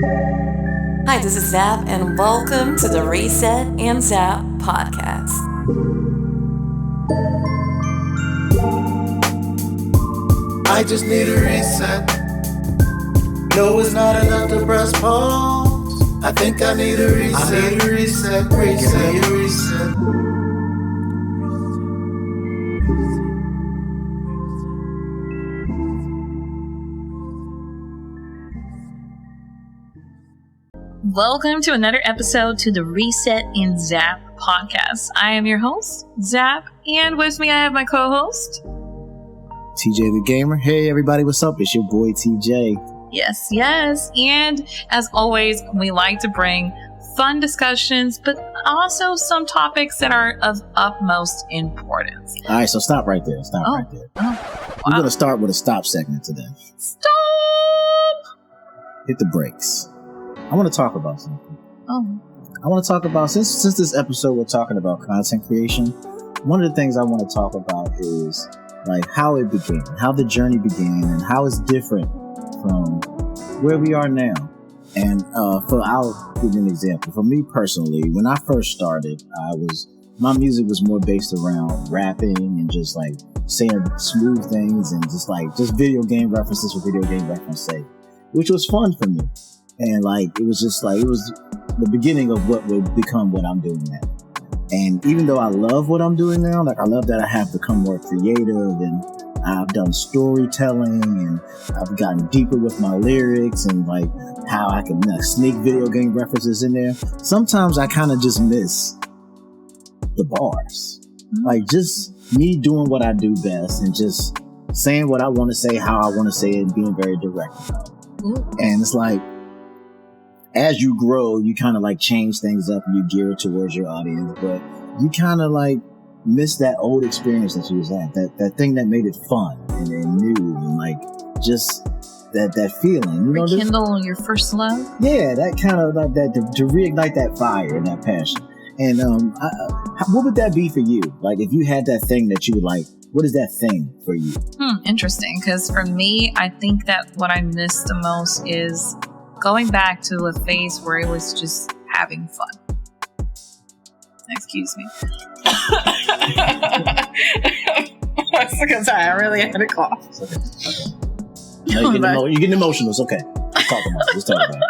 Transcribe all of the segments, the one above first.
Hi, this is Zap, and welcome to the Reset and Zap podcast. I just need a reset. No, it's not enough to press pause. I think I need a reset. I need a reset. Give me a reset. Welcome to another episode to the Reset and Zap podcast. I am your host, Zap, and with me I have my co-host, TJ the Gamer. Hey everybody, what's up? It's your boy TJ. Yes. And as always, we like to bring fun discussions, but also some topics that are of utmost importance. All right, so stop right there. Right there. We're going to start with a stop segment today. Stop! Hit the brakes. I want to talk about something. I want to talk about, since this episode we're talking about content creation, one of the things I want to talk about is like how it began, how the journey began, and how it's different from where we are now. And I'll give you an example. For me personally, when I first started, my music was more based around rapping and just like saying smooth things and just video game references for video game reference sake, which was fun for me. And it was the beginning of what would become what I'm doing now. And even though I love what I'm doing now, I love that I have become more creative and I've done storytelling and I've gotten deeper with my lyrics and how I can sneak video game references in there. Sometimes I kind of just miss the bars. Just me doing what I do best and just saying what I want to say, how I want to say it, and being very direct about it. And it's as you grow, you kind of change things up and you gear it towards your audience, but you kind of miss that old experience that you was at, that thing that made it fun and new and just that feeling. Rekindle your first love? Yeah, that kind of to reignite that fire and that passion. And what would that be for you? If you had that thing that you would what is that thing for you? Interesting, because for me, I think that what I miss the most is going back to the phase where it was just having fun. Excuse me. Because I really had a cough. You're getting emotional. It's okay. Let's talk about it.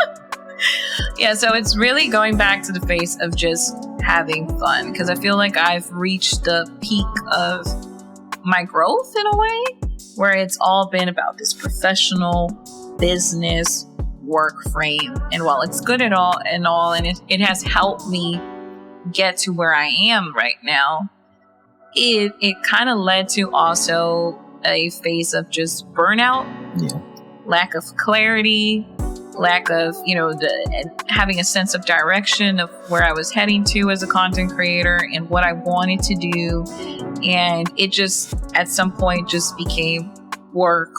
Yeah, so it's really going back to the phase of just having fun, because I feel like I've reached the peak of my growth in a way where it's all been about this professional business work frame. And while it's good at all and it has helped me get to where I am right now, it kind of led to also a phase of just burnout, lack of clarity, lack of having a sense of direction of where I was heading to as a content creator and what I wanted to do. And it just at some point just became work,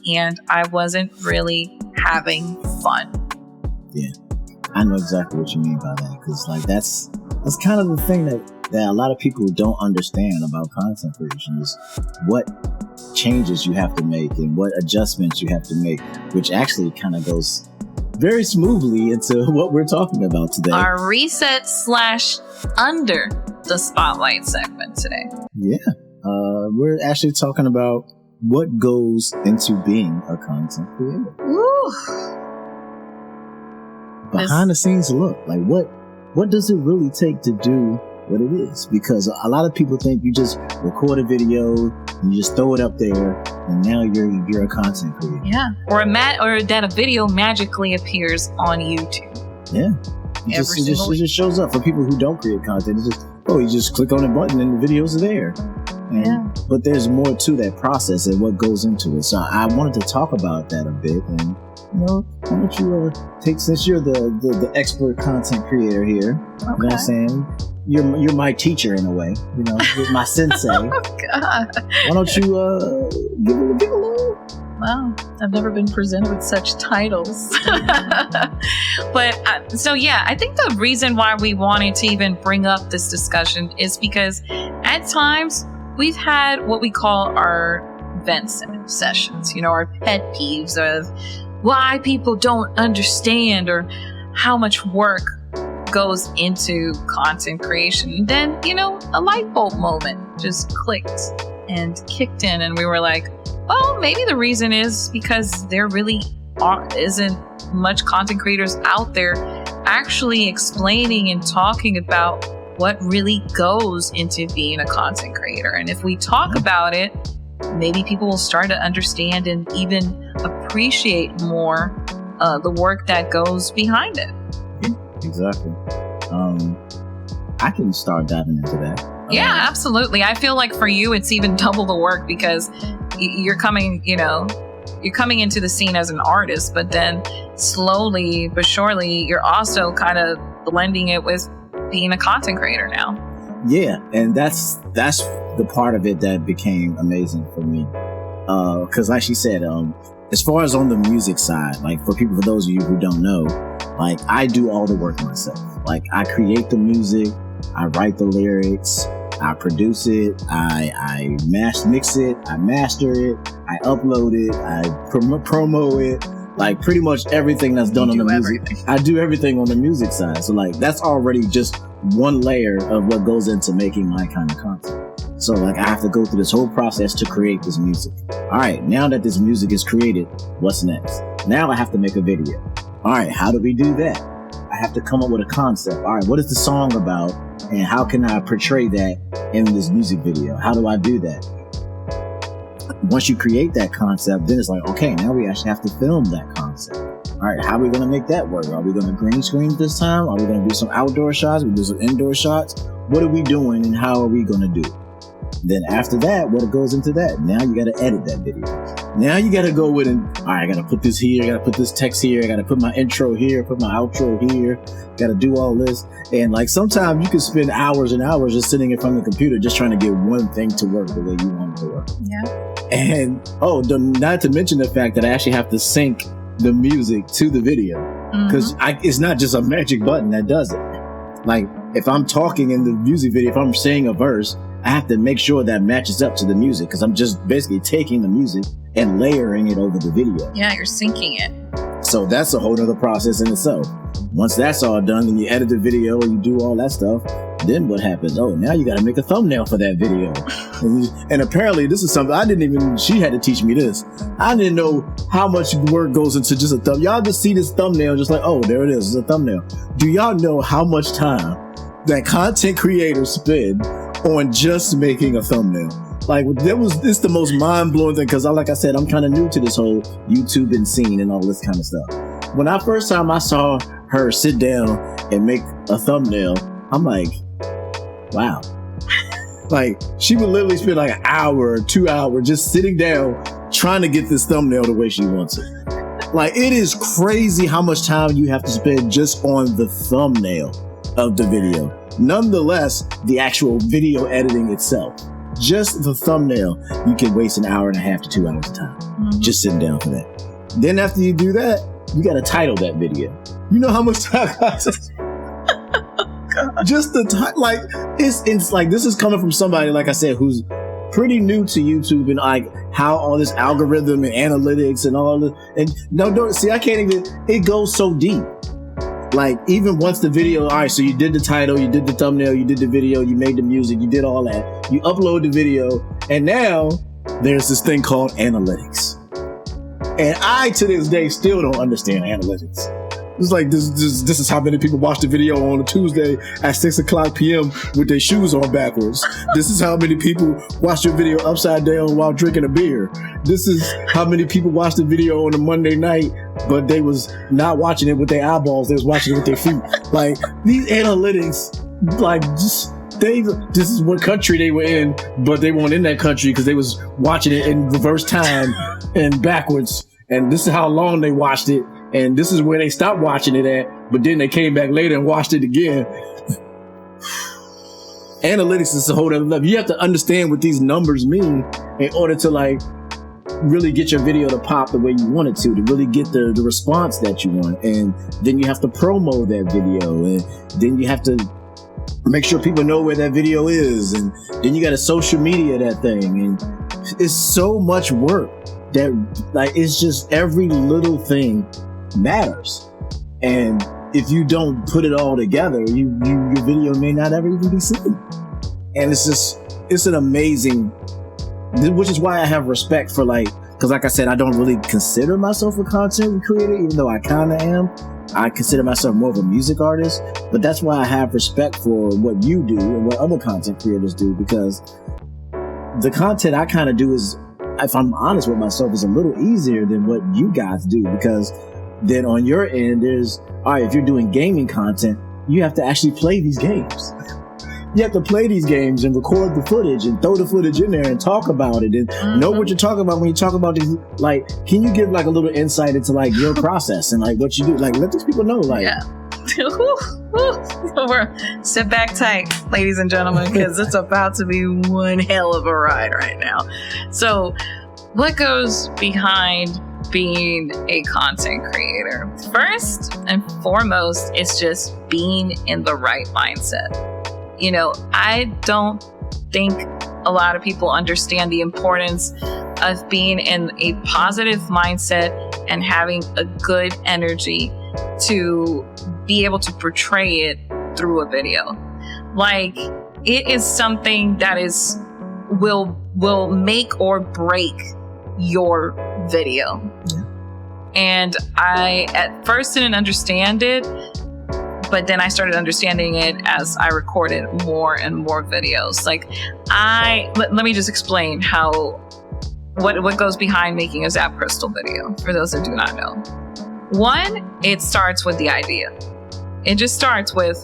and I wasn't really having fun. Yeah, I know exactly what you mean by that, because that's kind of the thing that a lot of people don't understand about content creation is what changes you have to make and what adjustments you have to make, which actually kind of goes very smoothly into what we're talking about today. Our reset / under the spotlight segment today. Yeah. We're actually talking about what goes into being a content creator. Ooh. Behind the scenes look. What does it really take to do what it is? Because a lot of people think you just record a video, you just throw it up there, and now you're a content creator. Yeah. Or that a video magically appears on YouTube. Yeah. It just shows up for people who don't create content. It's just, you just click on a button and the videos are there. But there's more to that process and what goes into it. So I wanted to talk about that a bit. And why don't you take, since you're the expert content creator here, you know what I'm saying? You're my teacher in a way, you're my sensei. Oh God! Why don't you give a little? Wow, I've never been presented with such titles. But I think the reason why we wanted to even bring up this discussion is because at times we've had what we call our vent sessions, our pet peeves of why people don't understand or how much work goes into content creation. And then, a light bulb moment just clicked and kicked in, and we were like, well, maybe the reason is because there really isn't much content creators out there actually explaining and talking about what really goes into being a content creator. And if we talk about it, maybe people will start to understand and even appreciate more the work that goes behind it. Exactly. I can start diving into that. Yeah, absolutely. I feel like for you, it's even double the work because you're coming into the scene as an artist, but then slowly but surely, you're also kind of blending it with being a content creator now. Yeah, and that's the part of it that became amazing for me. Because like she said, as far as on the music side, like for those of you who don't know, like I do all the work myself. Like I create the music, I write the lyrics, I produce it, I mix it, I master it, I upload it, I promo it, like pretty much everything that's done on the music. I do everything on the music side. So like that's already just one layer of what goes into making my kind of content. So like I have to go through this whole process to create this music. All right, now that this music is created, what's next? Now I have to make a video. All right, how do we do that? I have to come up with a concept. All right, what is the song about? And how can I portray that in this music video? How do I do that? Once you create that concept, then it's like, okay, now we actually have to film that concept. All right, how are we going to make that work? Are we going to green screen this time? Are we going to do some outdoor shots? We do some indoor shots? What are we doing and how are we going to do it? Then after that, what goes into that? Now you got to edit that video. Now you got to go with and, all right, I got to put this here. I got to put this text here. I got to put my intro here, put my outro here. Got to do all this. And like sometimes you can spend hours and hours just sitting in front of the computer just trying to get one thing to work the way you want it to work. Yeah. And not to mention the fact that I actually have to sync the music to the video because it's not just a magic button that does it. Like if I'm talking in the music video, if I'm saying a verse, I have to make sure that matches up to the music because I'm just basically taking the music and layering it over the video. Yeah, you're syncing it. So that's a whole other process in itself. Once that's all done and you edit the video and you do all that stuff, then what happens? Oh, now you got to make a thumbnail for that video. And apparently this is something she had to teach me this. I didn't know how much work goes into just a thumbnail. Y'all just see this thumbnail just like, oh, there it is. It's a thumbnail. Do y'all know how much time that content creators spend on just making a thumbnail? Like it's the most mind-blowing thing because like I said, I'm kind of new to this whole YouTube and scene and all this kind of stuff. When first time I saw her sit down and make a thumbnail, I'm like, wow. Like she would literally spend like an hour or 2 hours just sitting down trying to get this thumbnail the way she wants it. Like it is crazy how much time you have to spend just on the thumbnail of the video. Nonetheless, the actual video editing itself, just the thumbnail, you can waste an hour and a half to 2 hours of time just sitting down for that. Then after you do that, you got to title that video. You know how much time just the time, like it's like this is coming from somebody, like I said, who's pretty new to YouTube and like how all this algorithm and analytics and all this. And don't see, I can't even. It goes so deep. Like even once the video, all right, so you did the title, you did the thumbnail, you did the video, you made the music, you did all that, you upload the video, and now there's this thing called analytics. And I, to this day, still don't understand analytics. It's like this is how many people watch the video on a Tuesday at 6:00 p.m. with their shoes on backwards. This is how many people watch your video upside down while drinking a beer. This is how many people watch the video on a Monday night, but they was not watching it with their eyeballs. They was watching it with their feet. Like these analytics, like this is what country they were in, but they weren't in that country because they was watching it in reverse time and backwards. And this is how long they watched it. And this is where they stopped watching it at, but then they came back later and watched it again. Analytics is a whole other level. You have to understand what these numbers mean in order to like really get your video to pop the way you want it to really get the response that you want. And then you have to promo that video, and then you have to make sure people know where that video is, and then you got to social media that thing, and it's so much work. that, like, it's just every little thing matters. And if you don't put it all together, your video may not ever even be seen. And it's an amazing, which is why I have respect for, like, because like I said, I don't really consider myself a content creator, even though I kind of am. I consider myself more of a music artist, but that's why I have respect for what you do and what other content creators do, because the content I kind of do is, if I'm honest with myself, is a little easier than what you guys do, because then on your end, there's, all right, if you're doing gaming content, you have to actually play these games. You have to play these games and record the footage and throw the footage in there and talk about it and know what you're talking about when you talk about these. Like, can you give like a little insight into like your process and like what you do? Like, let these people know. Like, yeah. Sit back tight, ladies and gentlemen, because it's about to be one hell of a ride right now. So, what goes behind being a content creator? First and foremost, it's just being in the right mindset. You know, I don't think a lot of people understand the importance of being in a positive mindset and having a good energy to be able to portray it through a video. Like, it is something that will make or break your video. Yeah. And I at first didn't understand it, but then I started understanding it as I recorded more and more videos. Like, let me just explain what goes behind making a ZapCristal video, for those that do not know. One, it starts with the idea. It just starts with,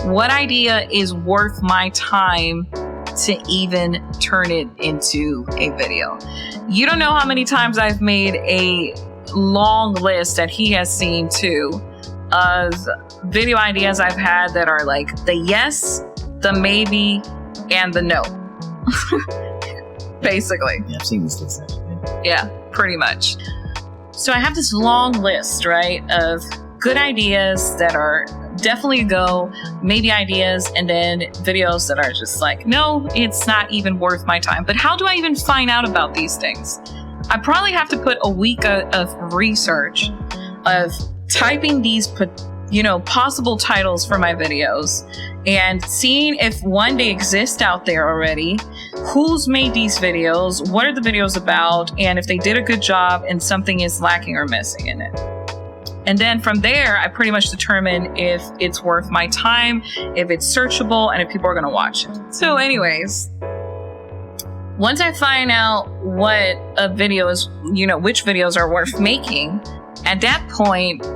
what idea is worth my time to even turn it into a video? You don't know how many times I've made a long list that he has seen too, of video ideas I've had that are like the yes, the maybe, and the no. Basically. Yeah, I've seen this list actually. Yeah, pretty much. So I have this long list, right, of good ideas that are definitely a go, maybe ideas, and then videos that are just like, no, it's not even worth my time. But how do I even find out about these things? I probably have to put a week of research of typing these, possible titles for my videos and seeing if one, they exist out there already, who's made these videos, what are the videos about, and if they did a good job and something is lacking or missing in it. And then from there, I pretty much determine if it's worth my time, if it's searchable, and if people are going to watch it. So anyways, once I find out what a video is, which videos are worth making, at that point,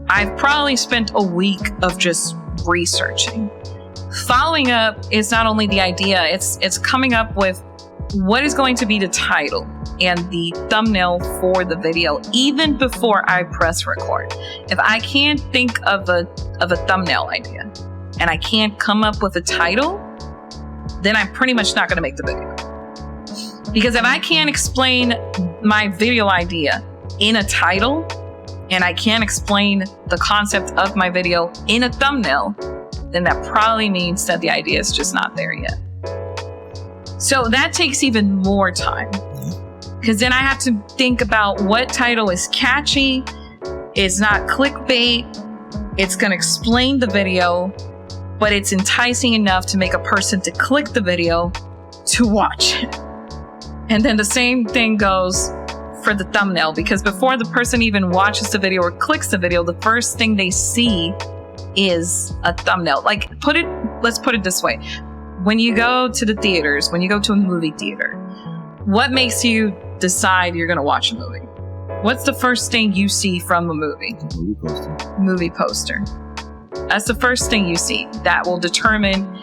I've probably spent a week of just researching. Following up is not only the idea, it's coming up with what is going to be the title and the thumbnail for the video, even before I press record. If I can't think of a thumbnail idea and I can't come up with a title, then I'm pretty much not going to make the video. Because if I can't explain my video idea in a title, and I can't explain the concept of my video in a thumbnail, then that probably means that the idea is just not there yet. So that takes even more time, because then I have to think about what title is catchy, is not clickbait, it's going to explain the video, but it's enticing enough to make a person to click the video to watch it. And then the same thing goes for the thumbnail, because before the person even watches the video or clicks the video, the first thing they see is a thumbnail. Like, let's put it this way. When you go to the theaters, when you go to a movie theater, what makes you decide you're going to watch a movie? What's the first thing you see from a movie? Movie poster. Movie poster. That's the first thing you see. That will determine,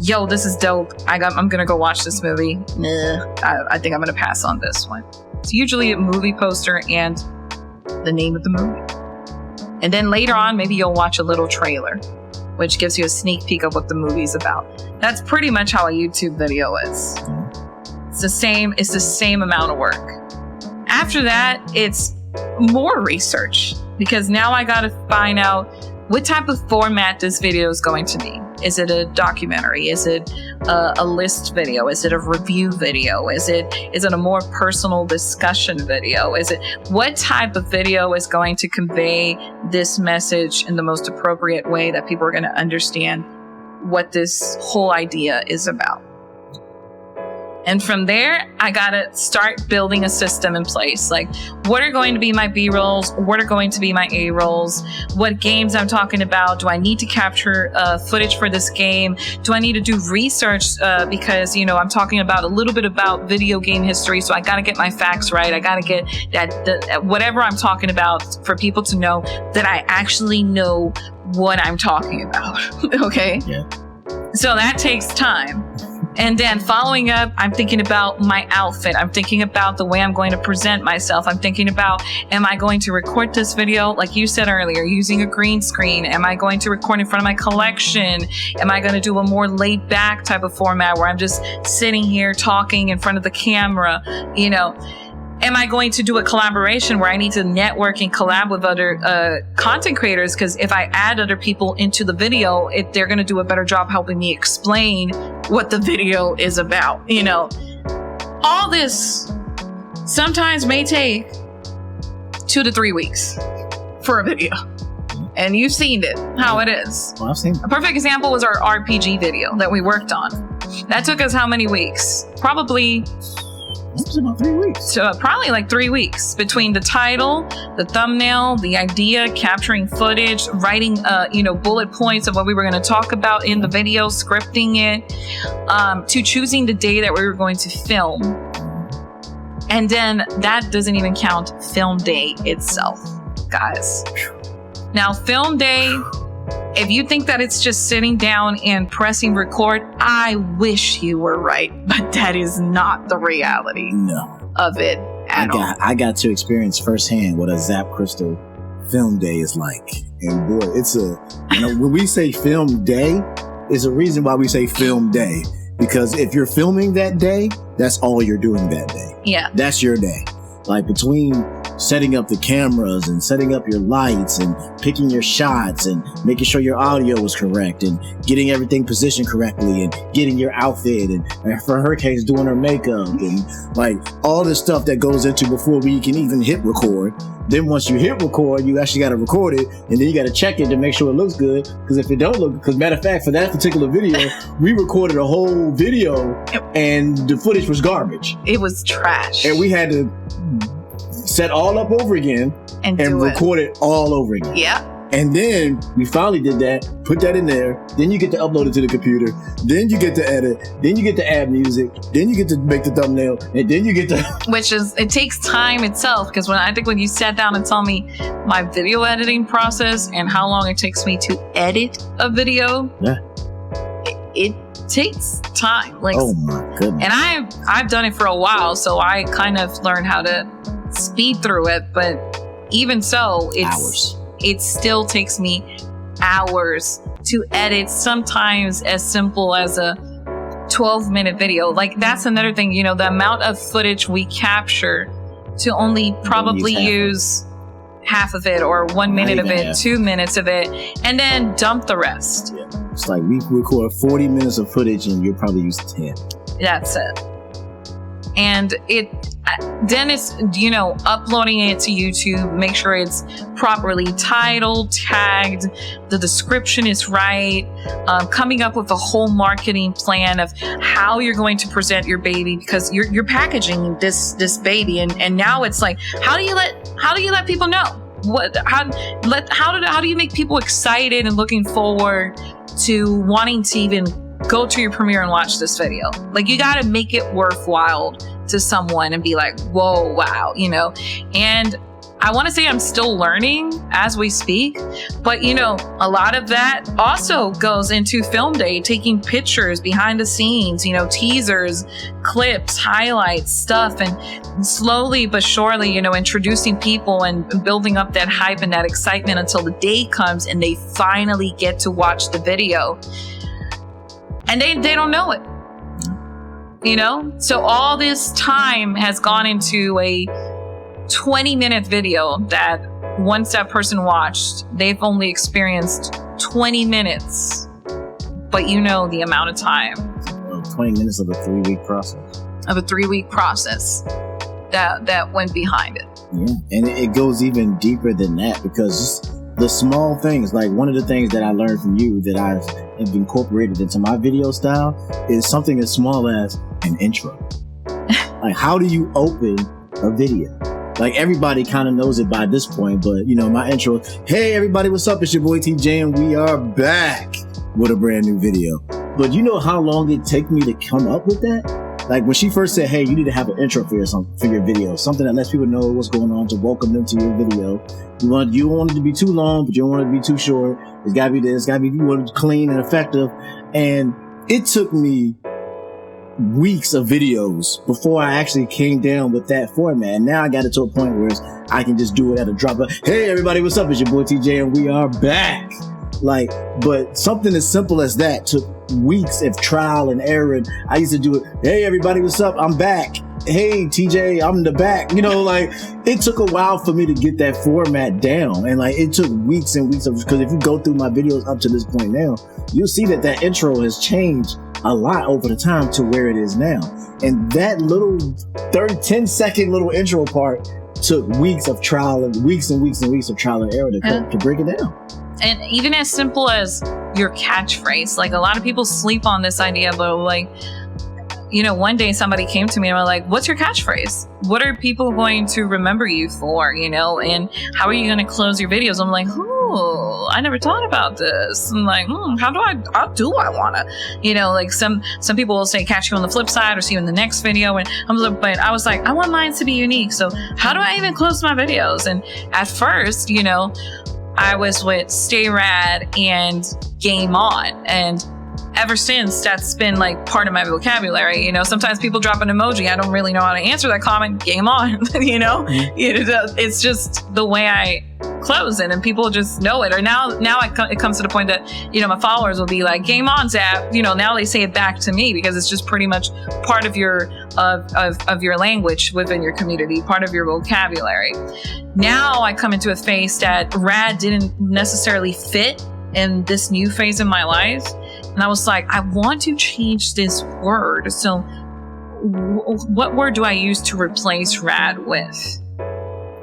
yo, this is dope. I'm going to go watch this movie. I think I'm going to pass on this one. It's usually a movie poster and the name of the movie. And then later on, maybe you'll watch a little trailer, which gives you a sneak peek of what the movie's about. That's pretty much how a YouTube video is. It's the same amount of work. After that, it's more research, because now I got to find out what type of format this video is going to be. Is it a documentary? Is it a list video? Is it a review video? Is it a more personal discussion video? What type of video is going to convey this message in the most appropriate way that people are going to understand what this whole idea is about? And from there, I gotta start building a system in place. Like, what are going to be my B-rolls? What are going to be my A-rolls? What games I'm talking about? Do I need to capture footage for this game? Do I need to do research? Because, I'm talking about a little bit about video game history. So I gotta get my facts right. I gotta get whatever I'm talking about for people to know that I actually know what I'm talking about. Okay? Yeah. So that takes time. And then following up, I'm thinking about my outfit. I'm thinking about the way I'm going to present myself. I'm thinking about, am I going to record this video, like you said earlier, using a green screen? Am I going to record in front of my collection? Am I going to do a more laid back type of format where I'm just sitting here talking in front of the camera? Am I going to do a collaboration where I need to network and collab with other content creators? Because if I add other people into the video, they're going to do a better job helping me explain what the video is about. All this sometimes may take 2 to 3 weeks for a video. And you've seen it, how it is. Well, I've seen it. A perfect example was our RPG video that we worked on. That took us how many weeks? Probably... It was about 3 weeks. So probably like 3 weeks between the title, the thumbnail, the idea, capturing footage, writing, bullet points of what we were going to talk about in the video, scripting it, to choosing the day that we were going to film. And then that doesn't even count film day itself, guys. Now, film day, if you think that it's just sitting down and pressing record, I wish you were right, but that is not the reality of it at all. I got to experience firsthand what a ZapCristal film day is like. And boy, when we say film day, there's a reason why we say film day. Because if you're filming that day, that's all you're doing that day. Yeah. That's your day. Like between setting up the cameras and setting up your lights and picking your shots and making sure your audio was correct and getting everything positioned correctly and getting your outfit and for her case doing her makeup and like all this stuff that goes into before we can even hit record. Then once you hit record, you actually got to record it and then you got to check it to make sure it looks good. Because if it don't look, because matter of fact, for that particular video, we recorded a whole video and the footage was garbage. It was trash. And we had to set all up over again and record it all over again. Yeah. And then we finally did that, put that in there. Then you get to upload it to the computer. Then you get to edit. Then you get to add music. Then you get to make the thumbnail. And then you get to... it takes time itself. Because when you sat down and told me my video editing process and how long it takes me to edit a video, it takes time. Like, oh my goodness. And I've done it for a while, so I kind of learned how to speed through it. But even so, it still takes me hours to edit, sometimes as simple as a 12-minute video. Like, that's another thing, the amount of footage we capture to only probably use half of it or 1 minute of it, 2 minutes of it, and then dump the rest. Yeah. It's like we record 40 minutes of footage and you'll probably use 10. That's it. And then it's, uploading it to YouTube, make sure it's properly titled, tagged, the description is right, coming up with a whole marketing plan of how you're going to present your baby, because you're packaging this baby, and now it's like, how do you let people know? How do you make people excited and looking forward to wanting to even go to your premiere and watch this video? Like, you got to make it worthwhile to someone and be like, whoa, wow, and I want to say I'm still learning as we speak, but a lot of that also goes into film day, taking pictures behind the scenes, teasers, clips, highlights, stuff, and slowly but surely, introducing people and building up that hype and that excitement until the day comes and they finally get to watch the video. And they don't know it, So all this time has gone into a 20-minute video that once that person watched, they've only experienced 20 minutes, but you know the amount of time. 20 minutes of a 3-week process. That went behind it. Yeah, and it goes even deeper than that, because just the small things, like one of the things that I learned from you that I've incorporated into my video style is something as small as an intro. Like, how do you open a video? Like, everybody kind of knows it by this point, but you know, my intro, hey everybody, what's up? It's your boy TJ, and we are back with a brand new video. But you know how long it took me to come up with that? Like, when she first said, hey, you need to have an intro for your video, something that lets people know what's going on, to welcome them to your video. You don't want it to be too long, but you don't want it to be too short. It's gotta be this, you want it clean and effective. And it took me weeks of videos before I actually came down with that format. And now I got it to a point where I can just do it at a drop of, hey everybody, what's up? It's your boy TJ, and we are back. Like, but something as simple as that took weeks of trial and error. And I used to do it, hey everybody, what's up? I'm back. Hey TJ, I'm in the back. You know, like, it took a while for me to get that format down. And like, it took weeks and weeks of, because if you go through my videos up to this point now, you'll see that intro has changed a lot over the time to where it is now. And that little 10-second little intro part took weeks of trial and weeks and weeks and weeks of trial and error to break it down. And even as simple as your catchphrase, like, a lot of people sleep on this idea, but like, you know, one day somebody came to me and were like, what's your catchphrase? What are people going to remember you for, you know? And how are you going to close your videos? I'm like, oh, I never thought about this. I'm like, how do I want to, you know, like some people will say, catch you on the flip side, or see you in the next video. And but I was like, I want mine to be unique. So how do I even close my videos? And at first, you know, I was with Stay Rad and Game On, and ever since, that's been like part of my vocabulary. You know, sometimes people drop an emoji, I don't really know how to answer that comment. Game on. You know, it's just the way I close it, and people just know it. Or now it comes to the point that, you know, my followers will be like, game on, Zap. You know, now they say it back to me, because it's just pretty much part of your of your language within your community, part of your vocabulary. Now I come into a phase that Rad didn't necessarily fit in this new phase in my life. And I was like, I want to change this word. So what word do I use to replace Rad with?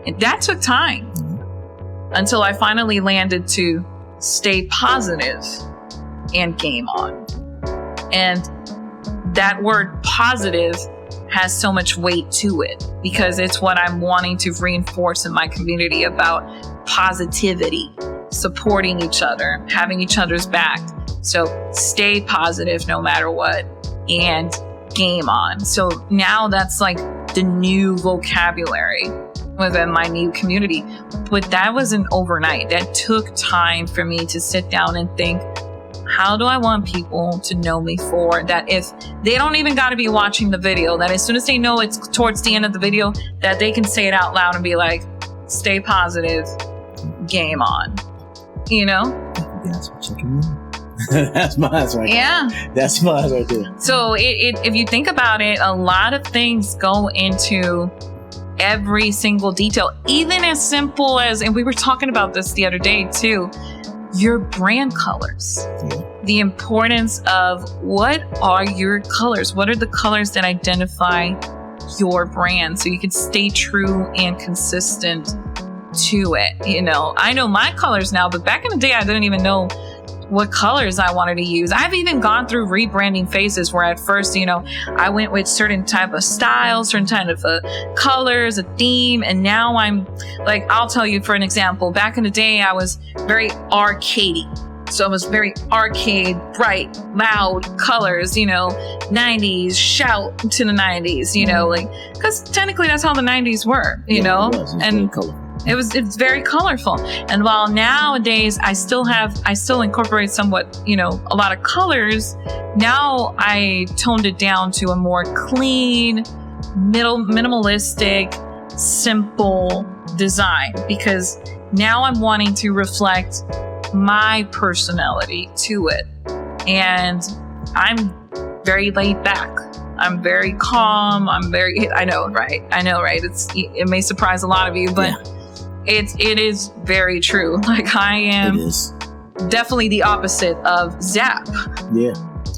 And that took time until I finally landed to Stay Positive and Game On. And that word positive has so much weight to it, because it's what I'm wanting to reinforce in my community about positivity, supporting each other, having each other's back. So stay positive no matter what, and game on. So now that's like the new vocabulary within my new community. But that wasn't overnight. That took time for me to sit down and think, how do I want people to know me for? That if they don't even got to be watching the video, that as soon as they know it's towards the end of the video, that they can say it out loud and be like, stay positive, game on. You know? That's what checking in. That's mine right there. Yeah. That's mine right there. So if you think about it, a lot of things go into every single detail, even as simple as, and we were talking about this the other day too, your brand colors. Yeah. The importance of what are your colors? What are the colors that identify your brand, so you can stay true and consistent to it? You know, I know my colors now, but back in the day, I didn't even know what colors I wanted to use. I've even gone through rebranding phases where at first, you know, I went with certain type of style, certain kind of colors, a theme, and now I'm like, I'll tell you for an example. Back in the day, I was very arcadey. So it was very arcade, bright, loud colors, you know, 90s, shout to the 90s, you know, like, because technically that's how the 90s were, you know, and it's very colorful. And while nowadays I still incorporate somewhat, you know, a lot of colors, now I toned it down to a more clean, minimalistic, simple design, because now I'm wanting to reflect my personality to it. And I'm very laid back. I'm very calm. I know, right? It may surprise a lot of you, but it is very true. Like, I am definitely the opposite of Zap. Yeah.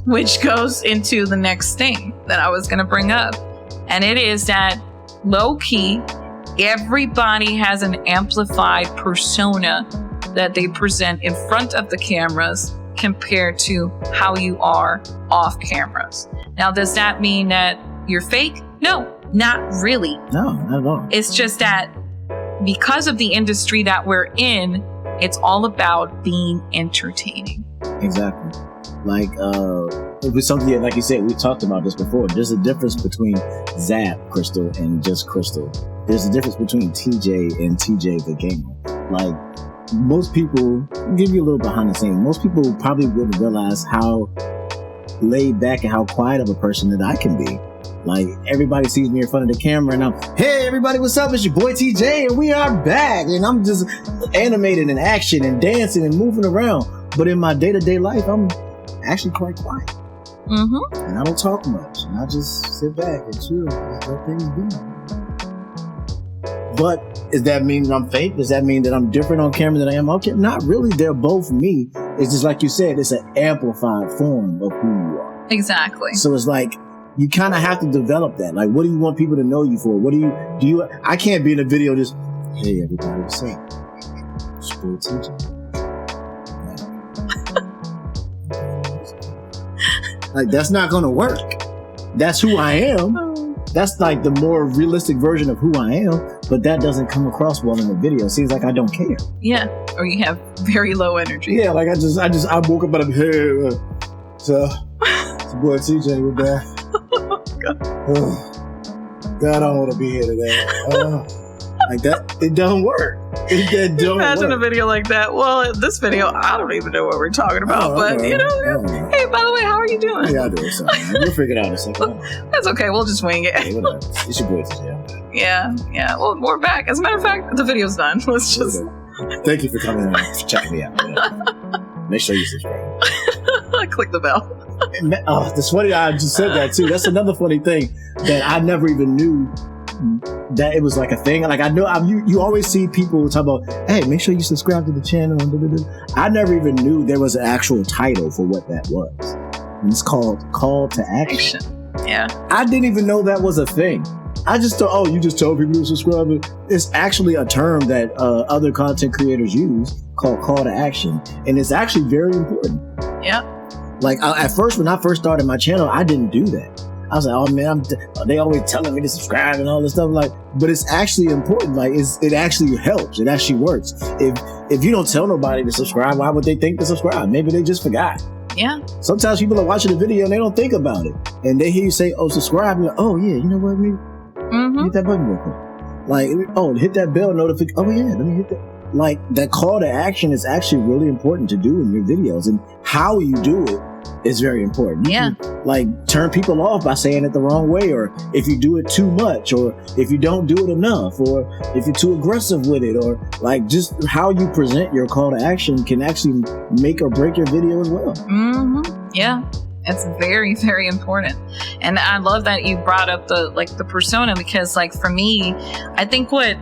Which goes into the next thing that I was going to bring up. And it is that low key, everybody has an amplified persona that they present in front of the cameras compared to how you are off cameras. Now, does that mean that you're fake? No, not really. No, not at all. It's just that because of the industry that we're in, it's all about being entertaining. Exactly. Like, it was something, like you said, we talked about this before. There's a difference between ZapCristal and just Crystal. There's a difference between TJ and TJ the Gamer. Like, most people, I'll give you a little behind the scenes, most people probably wouldn't realize how laid back and how quiet of a person that I can be. Like, everybody sees me in front of the camera and I'm, hey, everybody, what's up? It's your boy TJ and we are back. And I'm just animated in action and dancing and moving around. But in my day-to-day life, I'm actually quite quiet. Mm-hmm. And I don't talk much. And I just sit back and chill and let things be. But does that mean that I'm fake? Does that mean that I'm different on camera than I am off camera? Not really. They're both me. It's just like you said, it's an amplified form of who you are. Exactly. So it's like, you kind of have to develop that. Like, what do you want people to know you for? What do you, I can't be in a video just, hey, everybody, what's up? School teacher. Like, that's not going to work. That's who I am. That's like the more realistic version of who I am, but that doesn't come across well in the video. It seems like I don't care. Yeah. Or you have very low energy. Yeah. Like, I woke up and I'm here. So, it's your boy TJ, we're back. God, I don't want to be here today. Like that, it doesn't work. Imagine a video like that. Well, this video, I don't even know what we're talking about, but you know, hey, by the way, how are you doing? Yeah, I do something. We'll figure it out in a second. That's okay. We'll just wing it. Hey, it's your boy TJ. Yeah. Well, we're back. As a matter of fact, the video's done. Let's just. Thank you for coming and checking me out. Yeah. Make sure you subscribe. Click the bell. It's funny I just said that too. That's another funny thing that I never even knew that it was like a thing. Like, I know you always see people talk about, hey, make sure you subscribe to the channel. I never even knew there was an actual title for what that was. And it's called Call to Action. Yeah. I didn't even know that was a thing. I just thought, oh, you just tell people to subscribe. It's actually a term that other content creators use called Call to Action. And it's actually very important. Yeah. Like, at first, when I first started my channel, I didn't do that. I was like, oh man, they always telling me to subscribe and all this stuff. Like, but it's actually important. Like, it actually helps. It actually works. If you don't tell nobody to subscribe, why would they think to subscribe? Maybe they just forgot. Yeah. Sometimes people are watching the video and they don't think about it, and they hear you say, "Oh, subscribe." And like, oh yeah, you know what? Hit that button real quick. Like, oh, hit that bell notification. Oh yeah, let me hit that. Like, that call to action is actually really important to do in your videos, and how you do it is very important. You can, like, turn people off by saying it the wrong way, or if you do it too much, or if you don't do it enough, or if you're too aggressive with it, or like just how you present your call to action can actually make or break your video as well. Yeah. It's very, very important. And I love that you brought up the persona, because like for me, I think what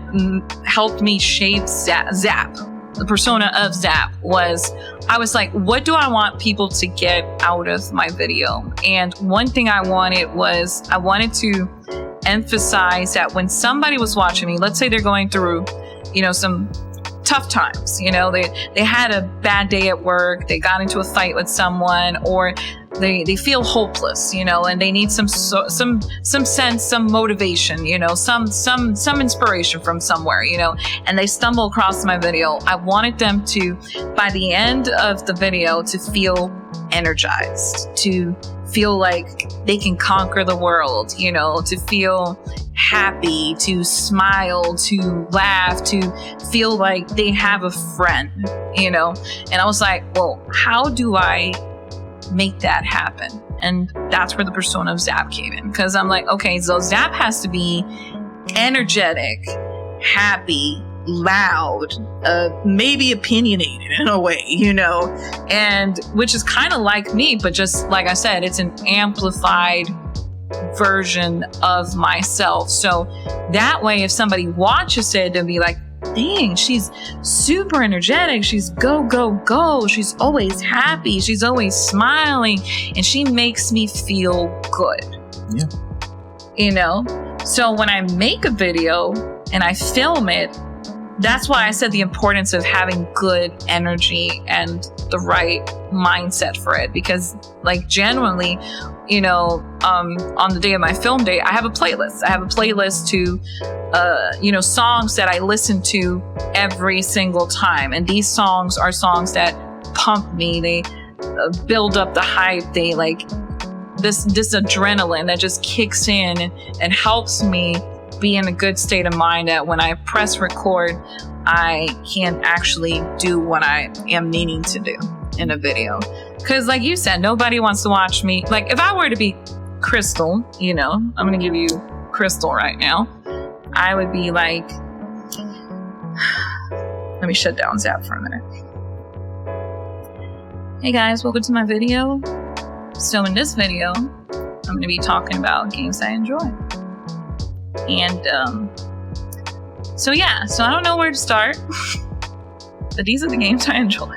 helped me shape Zap, the persona of Zap, was I was like, what do I want people to get out of my video? And one thing I wanted to emphasize that when somebody was watching me, let's say they're going through, some tough times, they had a bad day at work, they got into a fight with someone, or they feel hopeless, and they need some sense, some motivation, some inspiration from somewhere, and they stumble across my video. I wanted them to, by the end of the video, to feel energized, to feel like they can conquer the world, to feel happy, to smile, to laugh, to feel like they have a friend, and I was like, well, how do I make that happen? And that's where the persona of Zap came in, because I'm like, okay, so Zap has to be energetic, happy, loud, maybe opinionated in a way, and which is kind of like me, but just like I said, it's an amplified version of myself. So that way, if somebody watches it, they'll be like, dang, she's super energetic. She's go, go, go. She's always happy. She's always smiling. And she makes me feel good. Yeah. You know? So when I make a video and I film it, that's why I said the importance of having good energy and the right mindset for it. Because, like, genuinely, you know, on the day of my film day, I have a playlist. I have a playlist to, you know, songs that I listen to every single time. And these songs are songs that pump me. They build up the hype. They, like, this adrenaline that just kicks in and helps me be in a good state of mind that when I press record, I can actually do what I am needing to do in a video. Because like you said, nobody wants to watch me. Like, if I were to be Crystal, you know, I'm going to give you Crystal right now, I would be like, let me shut down Zap for a minute. Hey guys, welcome to my video. So in this video, I'm going to be talking about games I enjoy. And so yeah, so I don't know where to start, but these are the games I enjoy.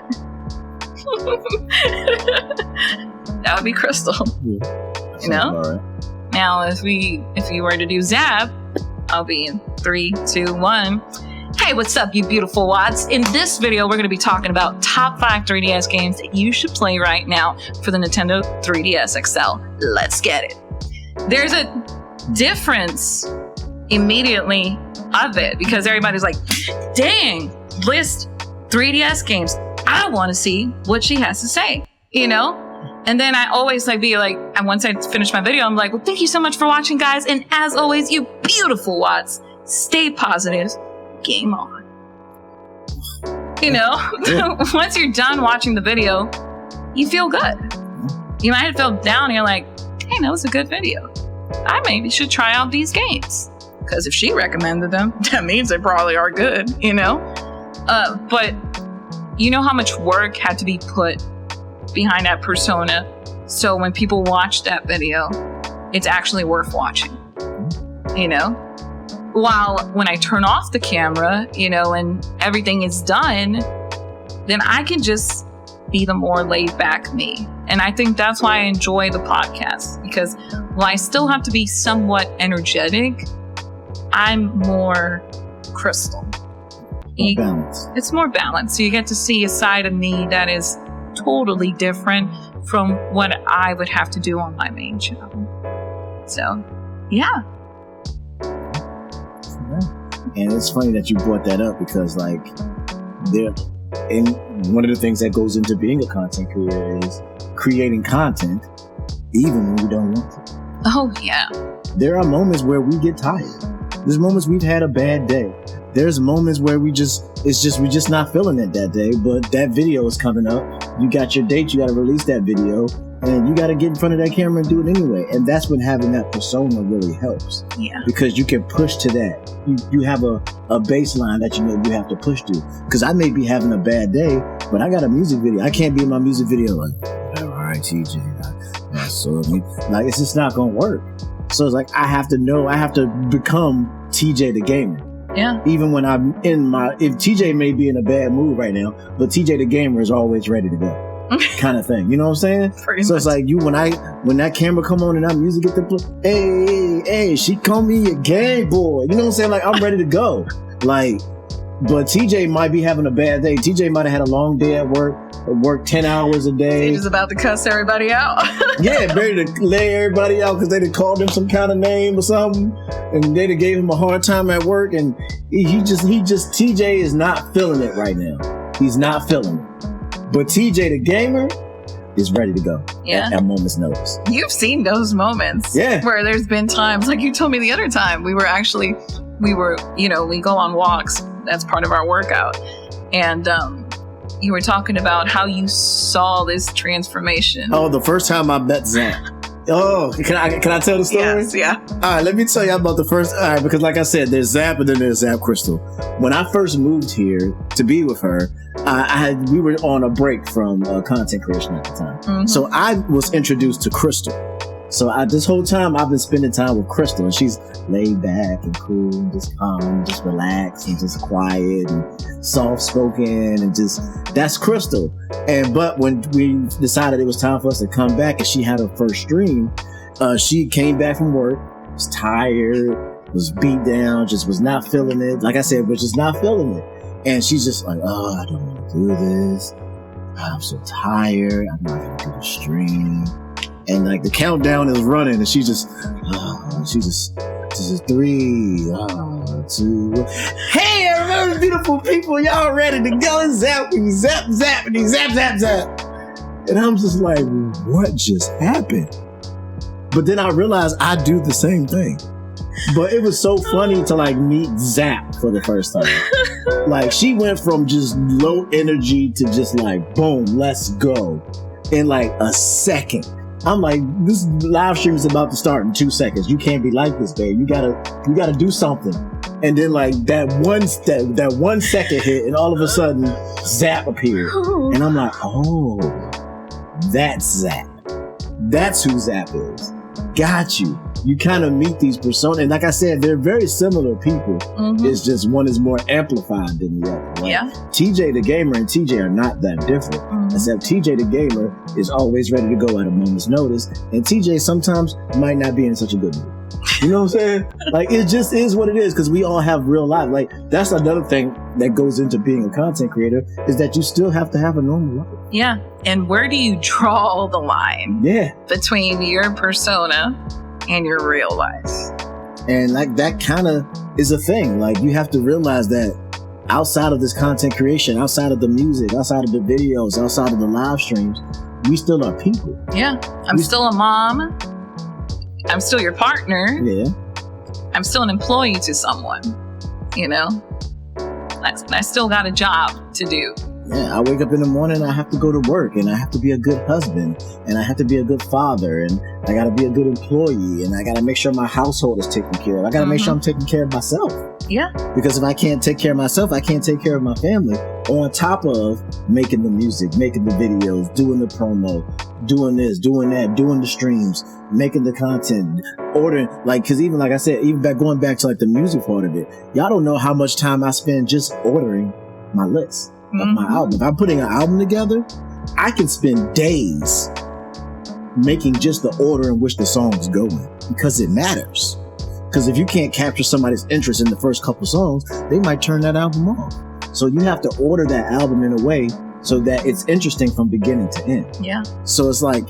That would be Crystal. Yeah, you know? Right. Now if you were to do Zap, I'll be in 3, 2, 1. Hey, what's up, you beautiful Watts? In this video, we're going to be talking about top 5 3DS games that you should play right now for the Nintendo 3DS XL. Let's get it. There's a difference immediately of it because everybody's like, dang, list 3DS games. I want to see what she has to say, you know? And then I always be like, and once I finish my video, I'm like, well, thank you so much for watching, guys. And as always, you beautiful Watts, stay positive. Game on. You know, once you're done watching the video, you feel good. You might have felt down and you're like, hey, that was a good video. I maybe should try out these games. Because if she recommended them, that means they probably are good, you know? But you know how much work had to be put behind that persona. So when people watch that video, it's actually worth watching, you know? While when I turn off the camera, you know, and everything is done, then I can just be the more laid back me. And I think that's why I enjoy the podcast, because while I still have to be somewhat energetic, I'm more Crystal. More balanced. It's more balanced. So you get to see a side of me that is totally different from what I would have to do on my main channel. So, yeah. And it's funny that you brought that up because, like, one of the things that goes into being a content creator is creating content even when we don't want to. Oh, yeah. There are moments where we get tired. There's moments we've had a bad day. There's moments where we're just not feeling it that day, but that video is coming up. You got your date, you got to release that video, and you got to get in front of that camera and do it anyway. And that's when having that persona really helps. Yeah. Because you can push to that. You have a baseline that you know you have to push to. Because I may be having a bad day, but I got a music video. I can't be in my music video like, all right, TJ, so like it's just not gonna work. So it's like I have to become TJ the gamer. Yeah. Even when I'm if TJ may be in a bad mood right now, but TJ the gamer is always ready to go. Kind of thing, you know what I'm saying? Pretty so much. It's like when that camera come on and that music get to play, hey, she call me a gay boy. You know what I'm saying? Like I'm ready to go. Like, but TJ might be having a bad day. TJ might have had a long day at work, worked 10 hours a day. He's about to cuss everybody out. Yeah, ready to lay everybody out because they done called him some kind of name or something, and they done gave him a hard time at work, and he just TJ is not feeling it right now. He's not feeling it. But TJ the gamer is ready to go. Yeah. At moment's notice. You've seen those moments. Yeah. Where there's been times, like you told me the other time, we go on walks. That's part of our workout. And you were talking about how you saw this transformation. Oh, the first time I met Zap. Oh, can I tell the story? Yes, yeah. All right, let me tell you about the first. All right, because like I said, there's Zap and then there's ZapCristal. When I first moved here to be with her, we were on a break from content creation at the time. Mm-hmm. So I was introduced to Crystal. So this whole time I've been spending time with Crystal, and she's laid back and cool, and just calm, just relaxed, and just quiet and soft spoken, and just that's Crystal. But when we decided it was time for us to come back, and she had her first stream, she came back from work, was tired, was beat down, just was not feeling it. Like I said, was just not feeling it, and she's just like, oh, I don't want to do this. I'm so tired. I'm not gonna do the stream. And like the countdown is running, and she's just 3, 2. Hey, everybody, beautiful people, y'all ready to go? And zappity, zappity, zap. And I'm just like, what just happened? But then I realized I do the same thing. But it was so funny to like meet Zap for the first time. Like she went from just low energy to just like, boom, let's go in like a second. I'm like, this live stream is about to start in 2 seconds. You can't be like this, babe. You gotta do something. And then like that 1 second hit, and all of a sudden Zap appeared. And I'm like, oh, that's Zap. That's who Zap is. Got you. You kind of meet these personas. And like I said, they're very similar people. Mm-hmm. It's just one is more amplified than the other. Right? Yeah. TJ the Gamer and TJ are not that different. Mm-hmm. Except TJ the Gamer is always ready to go at a moment's notice. And TJ sometimes might not be in such a good mood. You know what I'm saying? Like, it just is what it is, because we all have real life. Like, that's another thing that goes into being a content creator, is that you still have to have a normal life. Yeah. And where do you draw the line between your persona and your real life? And like that kind of is a thing. Like, you have to realize that outside of this content creation, outside of the music, outside of the videos, outside of the live streams, we still are people. Yeah. I'm still a mom. I'm still your partner. Yeah. I'm still an employee to someone, you know? I still got a job to do. Yeah, I wake up in the morning, I have to go to work, and I have to be a good husband, and I have to be a good father, and I got to be a good employee, and I got to make sure my household is taken care of. I got to make sure I'm taking care of myself. Yeah. Because if I can't take care of myself, I can't take care of my family, on top of making the music, making the videos, doing the promo, doing this, doing that, doing the streams, making the content, ordering, like, because even like I said, even going back to like the music part of it, y'all don't know how much time I spend just ordering my list of my album. If I'm putting an album together, I can spend days making just the order in which the songs go in, because it matters. Because if you can't capture somebody's interest in the first couple songs, they might turn that album off. So you have to order that album in a way so that it's interesting from beginning to end. Yeah. So it's like,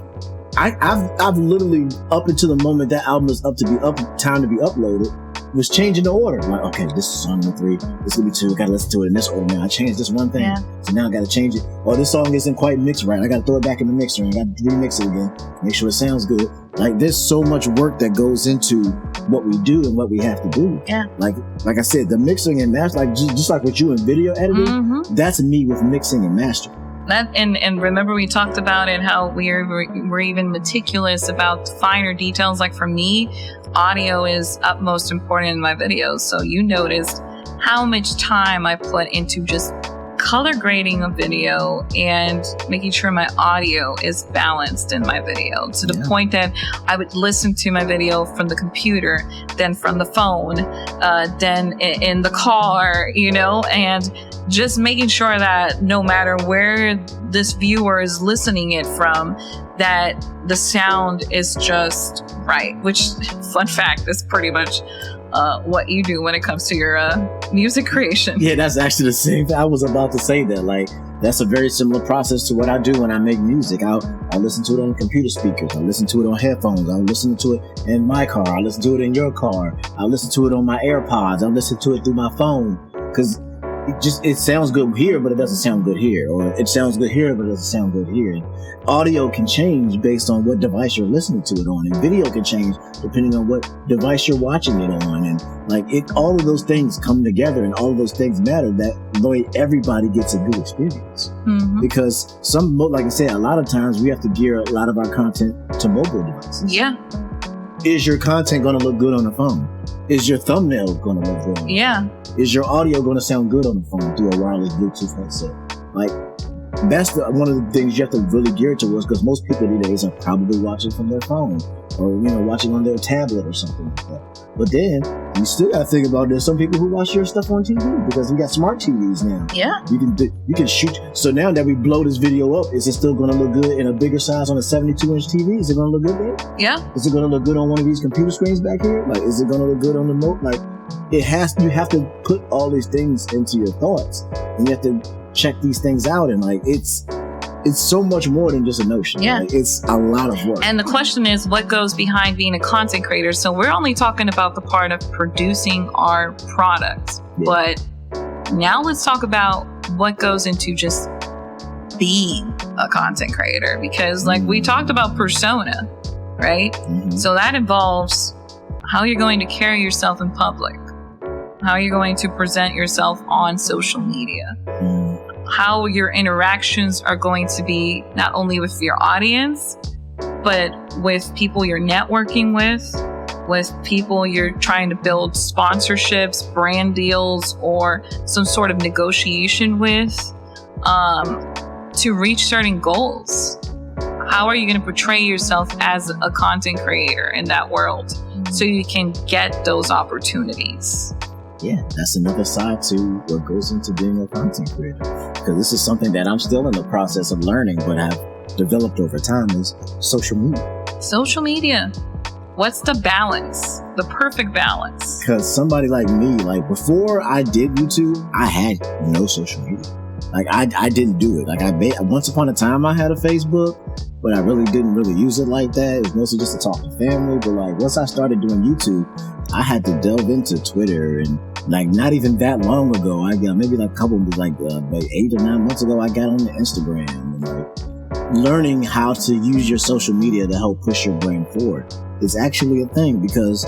I've literally, up until the moment that album is time to be uploaded, was changing the order. Like, okay, this is song number 3, this is gonna be 2, I gotta listen to it in this order now. I changed this one thing, so now I gotta change it. Oh, this song isn't quite mixed right, I gotta throw it back in the mixer and I gotta remix it again, make sure it sounds good. Like, there's so much work that goes into what we do and what we have to do. Yeah. Like I said, the mixing and mastering, like just like with you in video editing, that's me with mixing and mastering. That and remember we talked about it, how we're even meticulous about finer details. Like for me, audio is utmost important in my videos. So you noticed how much time I put into just color grading a video and making sure my audio is balanced in my video, to the point that I would listen to my video from the computer, then from the phone, then in the car, you know, and just making sure that no matter where this viewer is listening it from, that the sound is just right, which, fun fact, is pretty much what you do when it comes to your music creation. Yeah, that's actually the same thing. I was about to say that. Like, that's a very similar process to what I do when I make music. I'll listen to it on computer speakers. I'll listen to it on headphones. I'll listen to it in my car. I'll listen to it in your car. I'll listen to it on my AirPods. I'll listen to it through my phone. Because it sounds good here, but it doesn't sound good here. Or it sounds good here, but it doesn't sound good here. And audio can change based on what device you're listening to it on. And video can change depending on what device you're watching it on. And like all of those things come together, and all of those things matter, that way everybody gets a good experience. Because like I said, a lot of times we have to gear a lot of our content to mobile devices. Yeah. Is your content going to look good on the phone? Is your thumbnail going to look good? Yeah. Is your audio going to sound good on the phone through a wireless Bluetooth headset? Like, that's one of the things you have to really gear towards, because most people these days are probably watching from their phone, or watching on their tablet or something like that. But then you still got to think about there's some people who watch your stuff on TV because we got smart TVs now. Yeah, you can shoot. So now that we blow this video up, is it still going to look good in a bigger size on a 72-inch TV? Is it going to look good there? Yeah. Is it going to look good on one of these computer screens back here? Like, is it going to look good on the note? Like, you have to put all these things into your thoughts, and you have to check these things out, and like it's so much more than just a notion. Yeah. Like, it's a lot of work. And the question is, what goes behind being a content creator? So we're only talking about the part of producing our products. Yeah. But now let's talk about what goes into just being a content creator. Because like we talked about persona, right? Mm-hmm. So that involves how you're going to carry yourself in public, how you're going to present yourself on social media. Mm. How your interactions are going to be not only with your audience, but with people you're networking with people you're trying to build sponsorships, brand deals, or some sort of negotiation with to reach certain goals. How are you going to portray yourself as a content creator in that world so you can get those opportunities? Yeah, that's another side to what goes into being a content creator. Because this is something that I'm still in the process of learning, but have developed over time, is social media. Social media. What's the balance? The perfect balance? Because somebody like me, like before I did YouTube, I had no social media. Like I didn't do it. Like once upon a time I had a Facebook, but I really didn't use it like that. It was mostly just to talk to family. But like once I started doing YouTube, I had to delve into Twitter, and like not even that long ago, I got maybe like a couple, like 8 or 9 months ago, I got on the Instagram, and like learning how to use your social media to help push your brand forward is actually a thing, because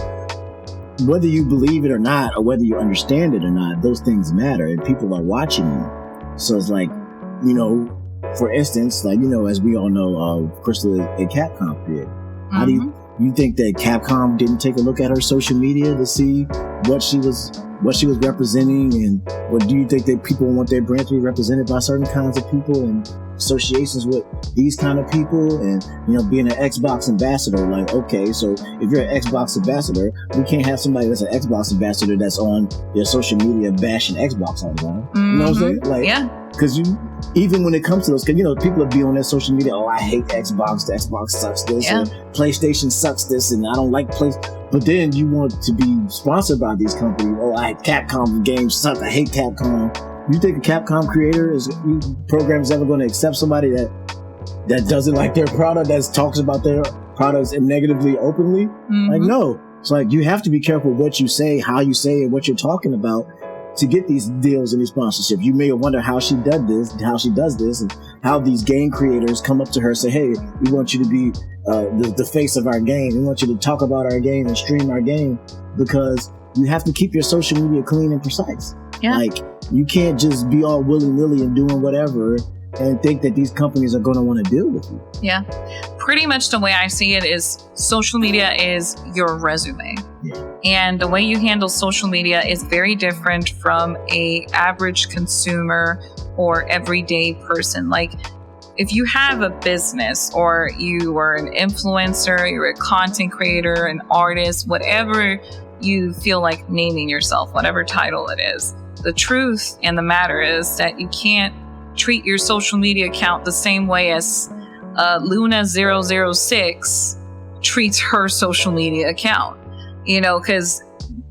whether you believe it or not, or whether you understand it or not, those things matter, and people are watching you. So it's like, for instance, like, as we all know, Crystal is a Capcom creator. Mm-hmm. How do you think that Capcom didn't take a look at her social media to see what she was representing, and what do you think that people want their brand to be represented by certain kinds of people and associations with these kind of people? And being an Xbox ambassador, like, okay, so if you're an Xbox ambassador, we can't have somebody that's an Xbox ambassador that's on their social media bashing Xbox all the time. Mm-hmm. You know what I'm saying? Like, yeah. Because even when it comes to those, because people will be on their social media, oh, I hate Xbox, the Xbox sucks this, and PlayStation sucks this, and I don't like PlayStation. But then you want to be sponsored by these companies. Oh, Capcom games suck, I hate Capcom. You think a Capcom creator program is ever going to accept somebody that doesn't like their product, that talks about their products and negatively openly? Mm-hmm. Like, no. It's like, you have to be careful what you say, how you say it, what you're talking about, to get these deals and these sponsorships. You may wonder how she does this, and how these game creators come up to her and say, hey, we want you to be the face of our game. We want you to talk about our game and stream our game, because you have to keep your social media clean and precise. Yeah. Like, you can't just be all willy-nilly and doing whatever and think that these companies are going to want to deal with you. Yeah. Pretty much the way I see it is social media is your resume. Yeah. And the way you handle social media is very different from a average consumer or everyday person. Like, if you have a business, or you are an influencer, you're a content creator, an artist, whatever you feel like naming yourself, whatever title it is, the truth and the matter is that you can't treat your social media account the same way as Luna006 treats her social media account, because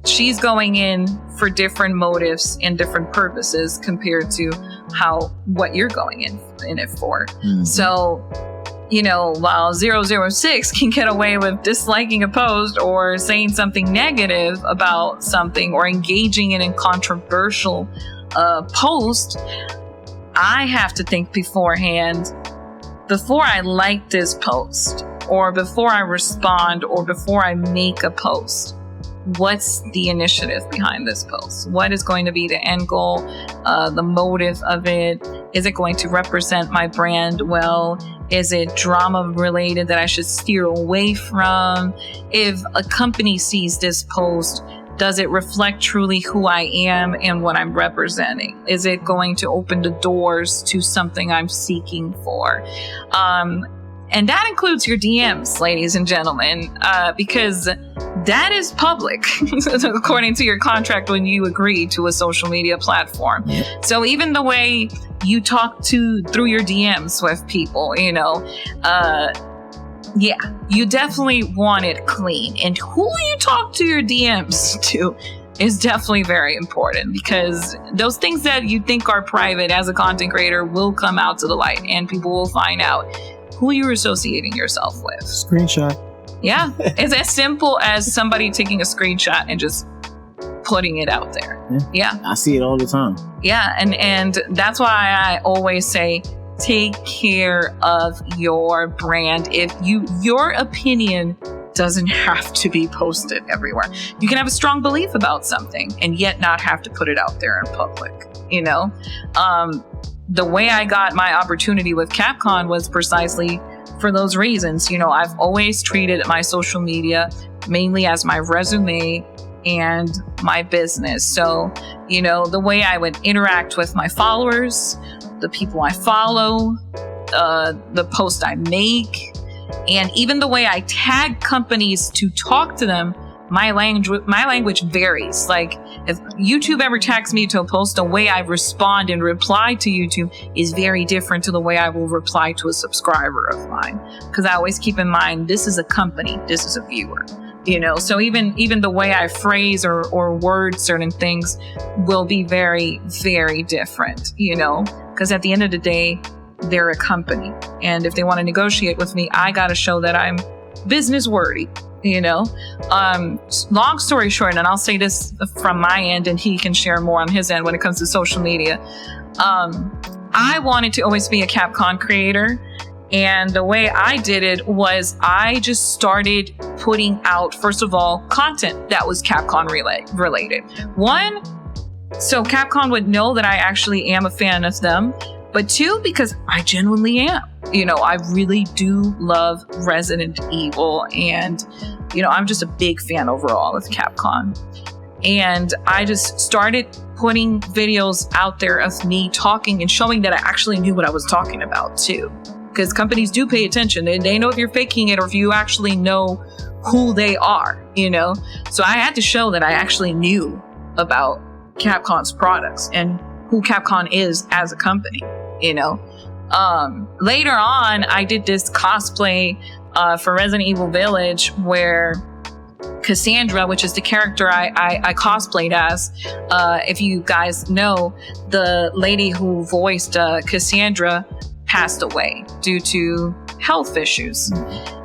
she's going in for different motives and different purposes compared to what you're going in it for. Mm-hmm. So, while 006 can get away with disliking a post or saying something negative about something or engaging in a controversial post, I have to think beforehand, before I like this post, or before I respond, or before I make a post, what's the initiative behind this post? What is going to be the end goal, the motive of it? Is it going to represent my brand well? Is it drama related that I should steer away from? If a company sees this post, does it reflect truly who I am and what I'm representing? Is it going to open the doors to something I'm seeking for? And that includes your DMs, ladies and gentlemen, because that is public, according to your contract when you agree to a social media platform. So even the way you talk through your DMs with people, you definitely want it clean. And who you talk to your DMs to is definitely very important, because those things that you think are private as a content creator will come out to the light, and people will find out who you're associating yourself with. Screenshot. Yeah. It's as simple as somebody taking a screenshot and just putting it out there. Yeah. I see it all the time. Yeah. And that's why I always say, take care of your brand. If your opinion doesn't have to be posted everywhere. You can have a strong belief about something and yet not have to put it out there in public. The way I got my opportunity with Capcom was precisely for those reasons. I've always treated my social media mainly as my resume and my business. So, the way I would interact with my followers, the people I follow, the posts I make, and even the way I tag companies to talk to them, my language varies. Like, if YouTube ever tags me to a post, the way I respond and reply to YouTube is very different to the way I will reply to a subscriber of mine. Because I always keep in mind, this is a company, this is a viewer. So even the way I phrase or word certain things will be very, very different, because at the end of the day, they're a company. And if they want to negotiate with me, I got to show that I'm business worthy, long story short, and I'll say this from my end and he can share more on his end when it comes to social media. I wanted to always be a Capcom creator. And the way I did it was I just started putting out, first of all, content that was Capcom related. One, so Capcom would know that I actually am a fan of them. But two, because I genuinely am. I really do love Resident Evil. And, I'm just a big fan overall of Capcom. And I just started putting videos out there of me talking and showing that I actually knew what I was talking about, too. Because companies do pay attention. They know if you're faking it or if you actually know who they are, So I had to show that I actually knew about Capcom's products and who Capcom is as a company. Later on, I did this cosplay for Resident Evil Village where Cassandra, which is the character I cosplayed as, if you guys know, the lady who voiced Cassandra passed away due to health issues.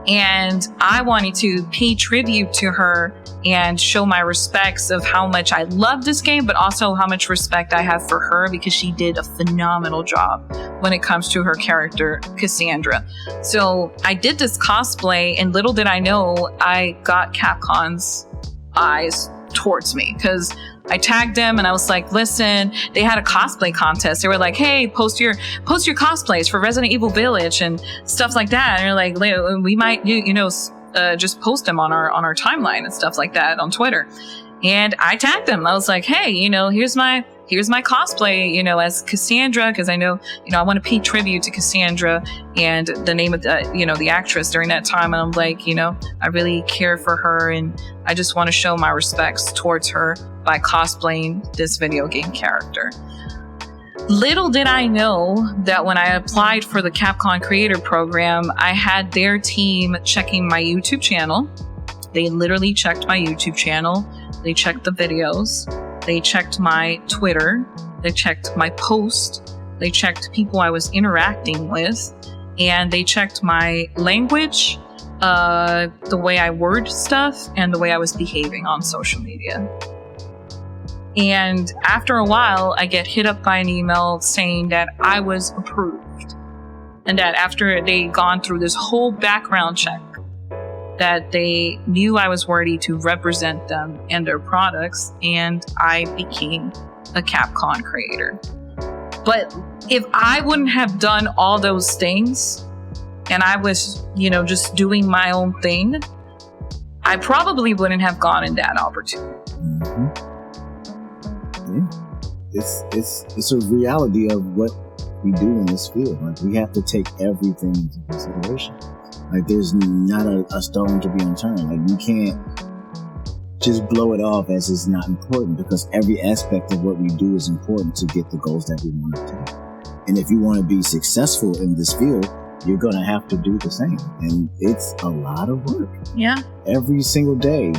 And I wanted to pay tribute to her and show my respects of how much I love this game, but also how much respect I have for her, because she did a phenomenal job when it comes to her character, Cassandra. So I did this cosplay, and little did I know, I got Capcom's eyes towards me, because I tagged them and I was like, listen, they had a cosplay contest. They were like, hey, post your cosplays for Resident Evil Village and stuff like that. And they're like, we might, just post them on our timeline and stuff like that on Twitter. And I tagged them. I was like, hey, here's my cosplay, as Cassandra, because I know, I want to pay tribute to Cassandra and the name of the, the actress during that time. And I'm like, I really care for her, and I just want to show my respects towards her by cosplaying this video game character. Little did I know that when I applied for the Capcom Creator Program, I had their team checking my YouTube channel. They literally checked my YouTube channel. They checked the videos. They checked my Twitter. They checked my post. They checked people I was interacting with. And they checked my language, the way I word stuff, and the way I was behaving on social media. And after a while, I get hit up by an email saying that I was approved. And that after they'd gone through this whole background check, that they knew I was worthy to represent them and their products, and I became a Capcom creator. But if I wouldn't have done all those things, and I was, just doing my own thing, I probably wouldn't have gotten that opportunity. Mm-hmm. Yeah. It's a reality of what we do in this field. Like, we have to take everything into consideration. Like there's not a stone to be unturned. Like you can't just blow it off as it's not important, because every aspect of what we do is important to get the goals that we want to take. And if you want to be successful in this field, you're going to have to do the same. And it's a lot of work. Yeah. Every single day,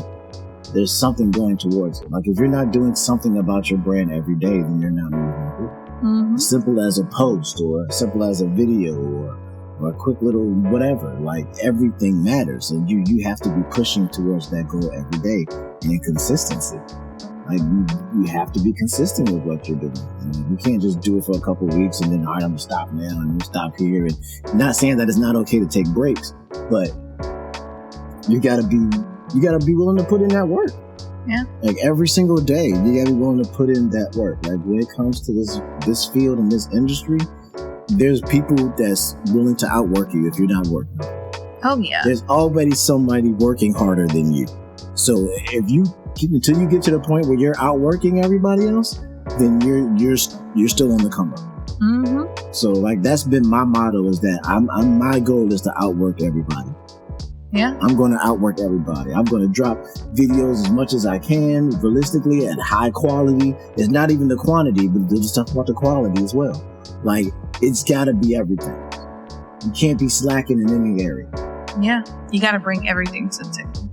there's something going towards it. Like if you're not doing something about your brand every day, then you're not moving forward. As simple as a post, or as simple as a video, or a quick little whatever. Like everything matters, and you have to be pushing towards that goal every day. And consistency. Like you have to be consistent with what you're doing. You can't just do it for a couple of weeks and then, all right, I'm gonna stop now and I'm gonna stop here. And not saying that it's not okay to take breaks, but you gotta be willing to put in that work. Yeah. Like every single day, you gotta be willing to put in that work. Like when it comes to this field and this industry, there's people that's willing to outwork you if you're not working. Oh yeah. There's already somebody working harder than you. So until you get to the point where you're outworking everybody else, then you're still on the come up. So like that's been my motto, is that my goal is to outwork everybody. Yeah. I'm going to outwork everybody. I'm going to drop videos as much as I can, realistically, at high quality. It's not even the quantity, but let's talk about the quality as well. Like it's got to be everything. You can't be slacking in any area. Yeah. You got to bring everything to the table.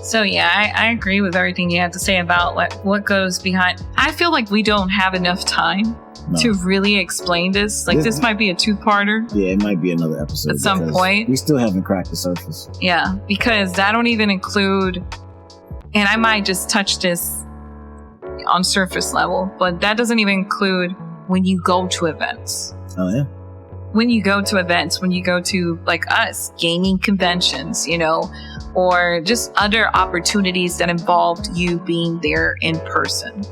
So yeah, I agree with everything you had to say about what goes behind. I feel like we don't have enough time to really explain this. Like this might be a two-parter. Yeah, it might be another episode. At some point. We still haven't cracked the surface. Yeah, because I don't even include, and I might just touch this on surface level, but that doesn't even include when you go to events. Oh yeah. When you go to events, when you go to like us, gaming conventions, or just other opportunities that involved you being there in person.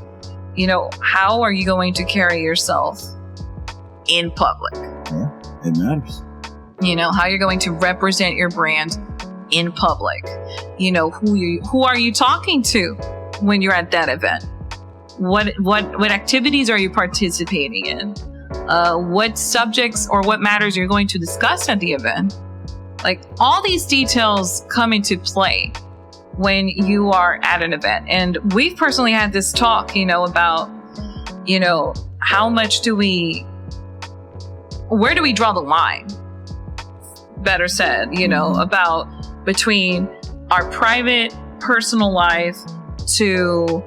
How are you going to carry yourself in public? Yeah, it matters. How you're going to represent your brand in public. Who are you talking to when you're at that event? What activities are you participating in? What subjects or what matters you're going to discuss at the event. Like all these details come into play when you are at an event. And we've personally had this talk, about, how much where do we draw the line? Better said, about between our private personal life to,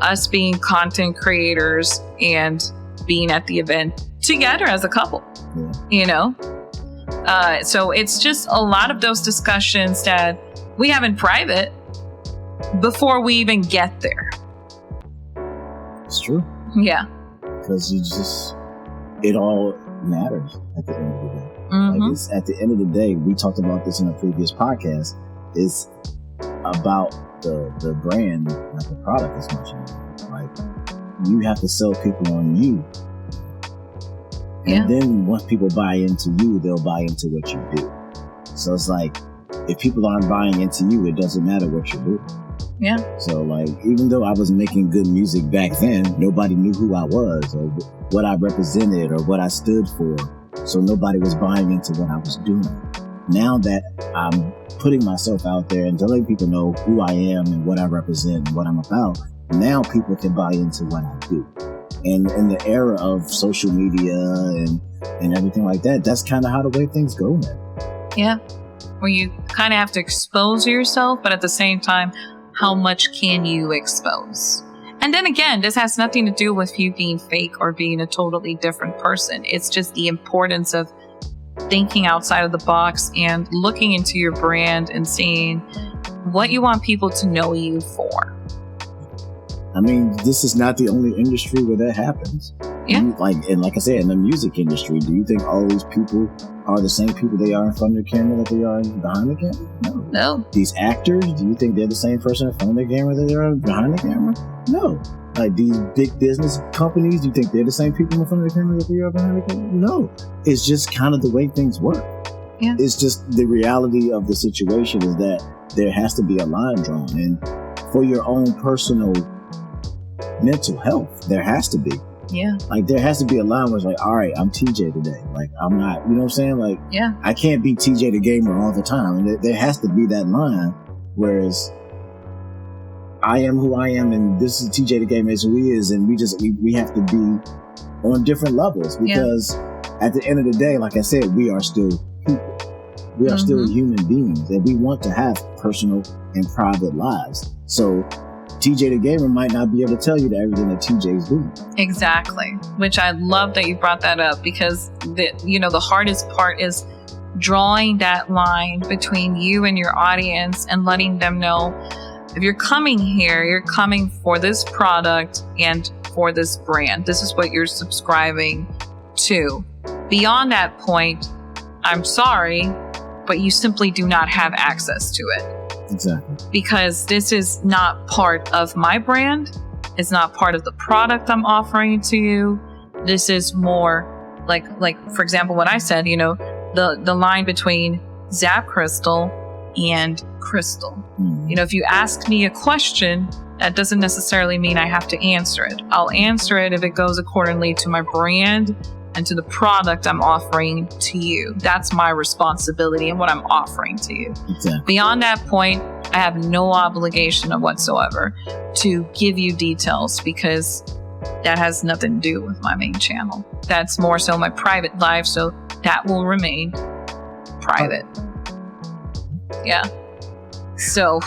us being content creators and being at the event together as a couple, so it's just a lot of those discussions that we have in private before we even get there. It's true. Yeah. Because it all matters at the end of the day. Like it's, at the end of the day, we talked about this in a previous podcast, it's about the brand, not the product as much anymore. Like you have to sell people on you. And then once people buy into you, they'll buy into what you do. So it's like, if people aren't buying into you, it doesn't matter what you do. Yeah. So like, even though I was making good music back then, nobody knew who I was or what I represented or what I stood for. So nobody was buying into what I was doing. Now that I'm putting myself out there and letting people know who I am and what I represent and what I'm about, now people can buy into what I do. And in the era of social media and everything like that, that's kind of how the way things go now. Yeah. Where you kind of have to expose yourself, but at the same time, how much can you expose? And then again, this has nothing to do with you being fake or being a totally different person. It's just the importance of thinking outside of the box and looking into your brand and seeing what you want people to know you for. I mean, this is not the only industry where that happens. Yeah. Like I said, in the music industry, do you think all these people are the same people they are in front of the camera that they are behind the camera? No. These actors, do you think they're the same person in front of the camera that they are behind the camera? No. Like these big business companies, do you think they're the same people in front of the camera that they are behind the camera? No. It's just kind of the way things work. Yeah. It's just the reality of the situation is that there has to be a line drawn. And for your own personal mental health, there has to be. Yeah. Like, there has to be a line where it's like, all right, I'm TJ today. Like, I'm not, you know what I'm saying? Like, yeah, I can't be TJ the gamer all the time. And there has to be that line, whereas I am who I am, and this is TJ the gamer is who he is, and we have to be on different levels, because at the end of the day, like I said, we are still people. We are still human beings, and we want to have personal and private lives. So TJ the gamer might not be able to tell you that everything that TJ is doing. Exactly. Which I love that you brought that up, because the hardest part is drawing that line between you and your audience and letting them know, if you're coming here, you're coming for this product and for this brand. This is what you're subscribing to. Beyond that point, I'm sorry, but you simply do not have access to it. Exactly. Because this is not part of my brand. It's not part of the product I'm offering to you. This is more like for example, what I said, the line between ZapCristal and Crystal. If you ask me a question, that doesn't necessarily mean I have to answer it. I'll answer it if it goes accordingly to my brand and to the product I'm offering to you. That's my responsibility and what I'm offering to you. Exactly. Beyond that point, I have no obligation whatsoever to give you details, because that has nothing to do with my main channel. That's more so my private life, so that will remain private. Yeah. So,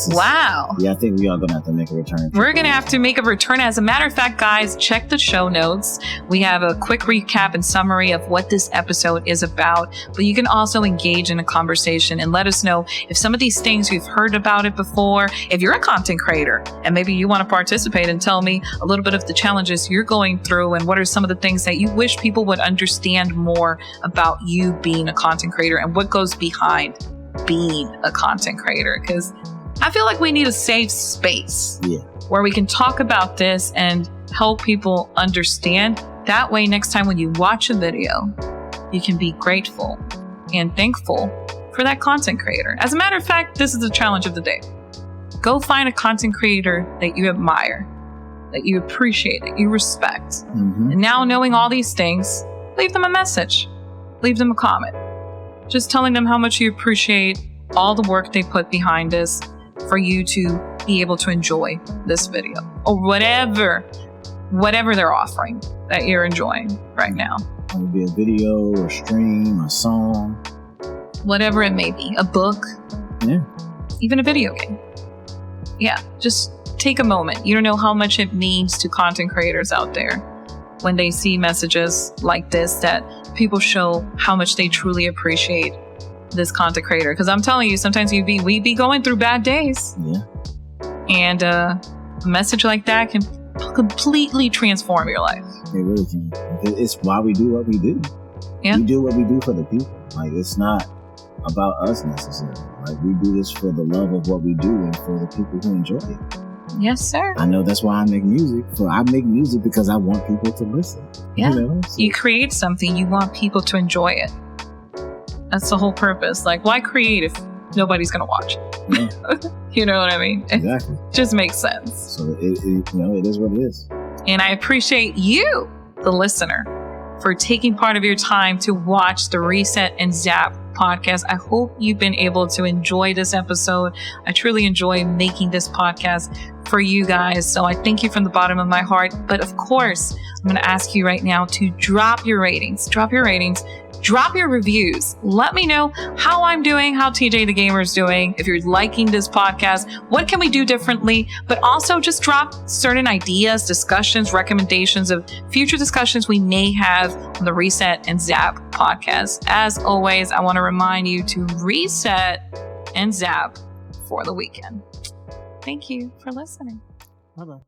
wow. Yeah, I think we are going to have to make a return. We're going to have to make a return. As a matter of fact, guys, check the show notes. We have a quick recap and summary of what this episode is about. But you can also engage in a conversation and let us know if some of these things you've heard about it before. If you're a content creator and maybe you want to participate, and tell me a little bit of the challenges you're going through, and what are some of the things that you wish people would understand more about you being a content creator, and what goes behind being a content creator. Because I feel like we need a safe space where we can talk about this and help people understand. That way, next time when you watch a video, you can be grateful and thankful for that content creator. As a matter of fact, this is the challenge of the day. Go find a content creator that you admire, that you appreciate, that you respect. And now, knowing all these things, leave them a message, leave them a comment, just telling them how much you appreciate all the work they put behind this, for you to be able to enjoy this video, or whatever they're offering that you're enjoying right now. It would be a video, or stream, a song, whatever it may be, a book, even a video game. Yeah, just take a moment. You don't know how much it means to content creators out there when they see messages like this, that people show how much they truly appreciate this content creator. Because I'm telling you, sometimes we be going through bad days, and a message like that can completely transform your life. It really can. It's why we do what we do. We do what we do for the people. Like, it's not about us necessarily. Like, we do this for the love of what we do and for the people who enjoy it. Yes, sir. I know that's why I make music. So I make music because I want people to listen. So you create something, you want people to enjoy it. That's the whole purpose. Like, why create if nobody's going to watch it? You know what I mean? Exactly. It just makes sense. So it is what it is. And I appreciate you, the listener, for taking part of your time to watch the Reset and Zap podcast. I hope you've been able to enjoy this episode. I truly enjoy making this podcast for you guys. So I thank you from the bottom of my heart. But of course, I'm going to ask you right now to drop your ratings, drop your reviews. Let me know how I'm doing, how TJ the Gamer is doing. If you're liking this podcast, what can we do differently? But also just drop certain ideas, discussions, recommendations of future discussions we may have on the Reset and Zap podcast. As always, I want to remind you to reset and zap for the weekend. Thank you for listening. Bye-bye.